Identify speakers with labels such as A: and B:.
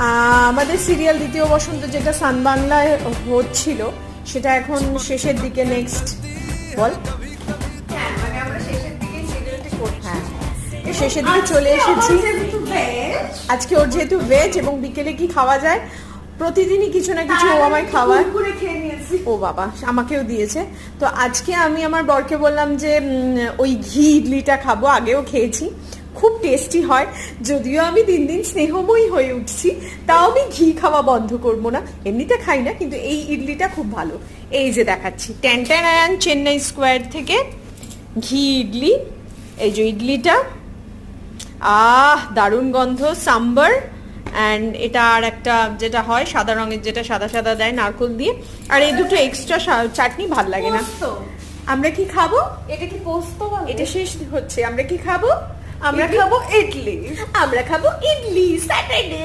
A: আমাদের সিরিয়াল দ্বিতীয় বসন্ত যেটা সান বাংলায় হচ্ছিল সেটা এখন শেষের দিকে নেক্সট বল শেষের দিকে চলে এসেছি আজকে ওর যেহেতু ভেজ এবং বিকেলে কি খাওয়া যায় প্রতিদিনই কিছু না কিছু ও আমায় খাওয়ায় ও বাবা আমাকেও দিয়েছে তো আজকে আমি আমার বরকে বললাম যে ওই ঘি ইডলিটা খাবো আগেও খেয়েছি খুব টেস্টি হয় যদিও আমি দিন দিন স্নেহময়ী হয়ে উঠছি তাও আমি ঘি খাওয়া বন্ধ করবো না এমনিতে খাই না কিন্তু এই ইডলিটা খুব ভালো এই যে দেখাচ্ছি ট্যান চেন্নাই স্কোয়ার থেকে ঘি ইডলি এই যে ইডলিটা দারুণ গন্ধ সাম্বার অ্যান্ড এটা আর একটা যেটা হয় সাদা রঙের যেটা সাদা সাদা দেয় নারকোল দিয়ে আর এই দুটো এক্সট্রা চাটনি ভাল লাগে না আমরা কি খাবো
B: এটা কি পোস্ত বলে
A: এটা শেষ হচ্ছে আমরা কি খাবো আমরা খাবো ইডলি স্যাটারডে